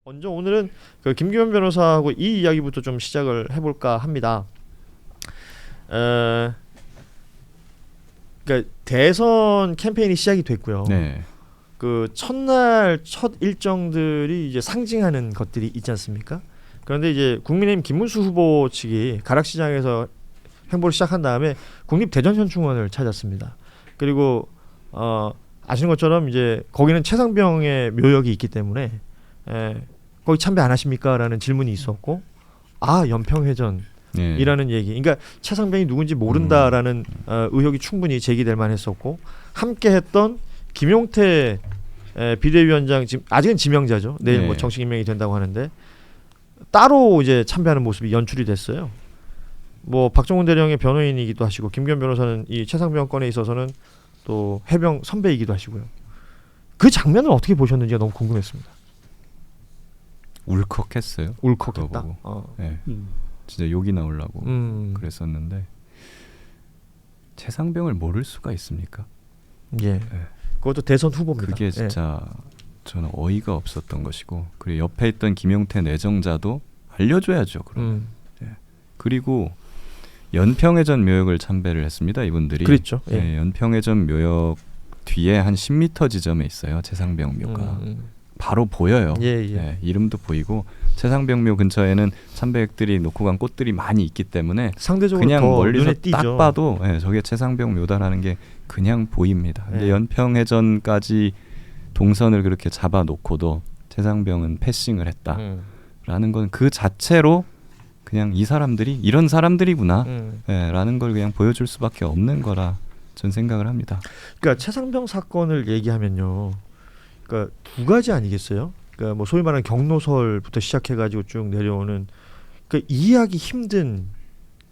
먼저 오늘은 그 김규현 변호사하고 이 이야기부터 좀 시작을 해볼까 합니다. 그러니까 대선 캠페인이 시작이 됐고요. 네. 그 첫날 첫 일정들이 이제 상징하는 것들이 있지 않습니까? 그런데 이제 국민의힘 김문수 후보 측이 가락시장에서 행보를 시작한 다음에 국립대전현충원을 찾았습니다. 그리고 아시는 것처럼 이제 거기는 최상병의 묘역이 있기 때문에 거기 참배 안 하십니까? 라는 질문이 있었고 연평해전이라는 얘기. 그러니까 최상병이 누군지 모른다라는 의혹이 충분히 제기될 만했었고 함께했던 김용태 비대위원장 지금 아직은 지명자죠. 내일 뭐 정식 임명이 된다고 하는데 따로 이제 참배하는 모습이 연출이 됐어요. 뭐 박정훈 대령의 변호인이기도 하시고 김규현 변호사는 이 최상병 건에 있어서는 또 해병 선배이기도 하시고요. 그 장면을 어떻게 보셨는지가 너무 궁금했습니다. 울컥했어요. 울컥했다. 네. 진짜 욕이 나오려고 그랬었는데 최상병을 모를 수가 있습니까? 예. 네. 그것도 대선 후보입니다. 그게 진짜 저는 어이가 없었던 것이고 그리고 옆에 있던 김용태 내정자도 알려줘야죠. 그러면. 그리고 연평해전 묘역을 참배를 했습니다. 이분들이. 그렇죠. 예. 네, 연평해전 묘역 뒤에 한 10m 지점에 있어요. 최상병 묘가. 바로 보여요. 네, 이름도 보이고 최상병 묘 근처에는 참배객들이 놓고 간 꽃들이 많이 있기 때문에 상대적으로 그냥 더 멀리서 눈에 띄죠. 딱 봐도 저게 최상병 묘다라는 게 그냥 보입니다. 근데 연평해전까지 동선을 그렇게 잡아놓고도 최상병은 패싱을 했다라는 건 그 자체로 그냥 이 사람들이 이런 사람들이구나 라는 걸 그냥 보여줄 수밖에 없는 거라 전 생각을 합니다. 그러니까 최상병 사건을 얘기하면요. 그러니까 두 가지 아니겠어요? 그러니까 뭐 소위 말하는 경로설부터 시작해가지고 쭉 내려오는 그 이해하기 힘든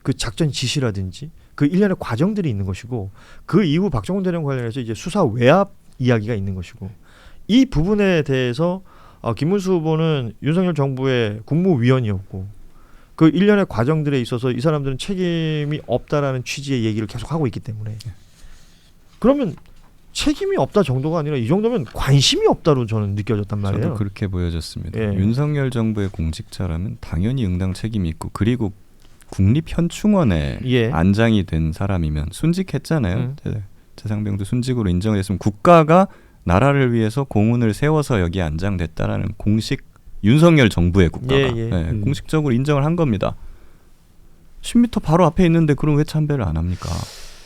그 작전 지시라든지 그 일련의 과정들이 있는 것이고 그 이후 박정훈 대령 관련해서 이제 수사 외압 이야기가 있는 것이고 이 부분에 대해서 김문수 후보는 윤석열 정부의 국무위원이었고 그 일련의 과정들에 있어서 이 사람들은 책임이 없다라는 취지의 얘기를 계속 하고 있기 때문에 그러면 책임이 없다 정도가 아니라 이 정도면 관심이 없다로 저는 느껴졌단 말이에요. 저도 그렇게 보여졌습니다. 윤석열 정부의 공직자라면 당연히 응당 책임이 있고 그리고 국립현충원에 안장이 된 사람이면 순직했잖아요. 최상병도 순직으로 인정을 했으면 국가가 나라를 위해서 공훈을 세워서 여기에 안장됐다라는 공식 윤석열 정부의 국가가 공식적으로 인정을 한 겁니다. 10m 바로 앞에 있는데 그럼 왜 참배를 안 합니까?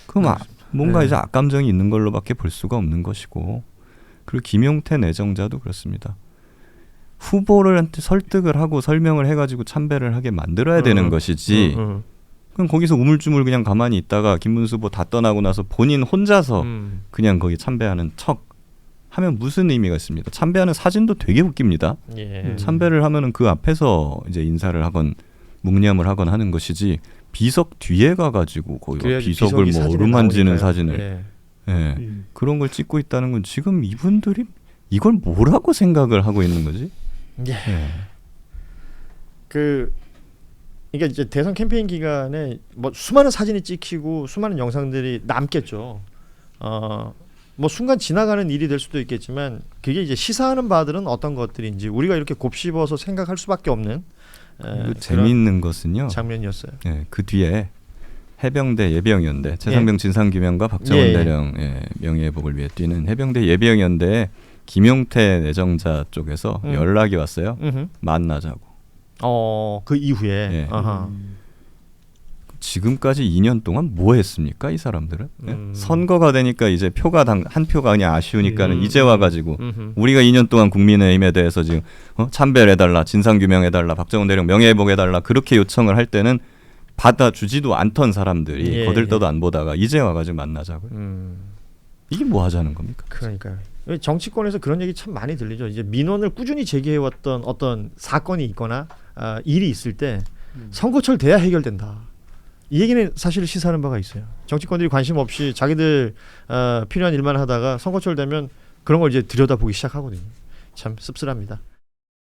그럼 뭔가 이제 악감정이 있는 걸로밖에 볼 수가 없는 것이고 그리고 김용태 내정자도 그렇습니다. 후보들한테 설득을 하고 설명을 해가지고 참배를 하게 만들어야 되는 것이지 그럼 거기서 우물쭈물 그냥 가만히 있다가 김문수 후보 다 떠나고 나서 본인 혼자서 그냥 거기 참배하는 척 하면 무슨 의미가 있습니까? 참배하는 사진도 되게 웃깁니다. 참배를 하면은 그 앞에서 이제 인사를 하건 묵념을 하건 하는 것이지 비석 뒤에 가가지고 거기 비석을 뭐 어루만지는 사진을 그런 걸 찍고 있다는 건 지금 이분들이 이걸 뭐라고 생각을 하고 있는 거지? 그러니까 이제 대선 캠페인 기간에 뭐 수많은 사진이 찍히고 수많은 영상들이 남겠죠. 뭐 순간 지나가는 일이 될 수도 있겠지만 그게 이제 시사하는 바들은 어떤 것들인지 우리가 이렇게 곱씹어서 생각할 수밖에 없는 재미있는 것은요. 장면이었어요. 그 뒤에 해병대 예비역연대 최상병 진상규명과 박정훈 대령 명예회복을 위해 뛰는 해병대 예비역연대에 김용태 내정자 쪽에서 연락이 왔어요. 만나자고. 그 이후에. 지금까지 2년 동안 뭐 했습니까? 이 사람들은? 선거가 되니까 이제 표가 한 표가 그냥 아쉬우니까는 이제 와가지고 우리가 2년 동안 국민의힘에 대해서 지금 참배해달라, 진상규명해달라, 박정훈 대령 명예회복해달라 그렇게 요청을 할 때는 받아주지도 않던 사람들이 거들떠도 안 보다가 이제 와가지고 만나자고요. 이게 뭐 하자는 겁니까? 그러니까요. 정치권에서 그런 얘기 참 많이 들리죠. 이제 민원을 꾸준히 제기해왔던 어떤 사건이 있거나 일이 있을 때 선거철 돼야 해결된다. 이 얘기는 사실 시사하는 바가 있어요. 정치권들이 관심 없이 자기들 필요한 일만 하다가 선거철 되면 그런 걸 이제 들여다보기 시작하거든요. 참 씁쓸합니다.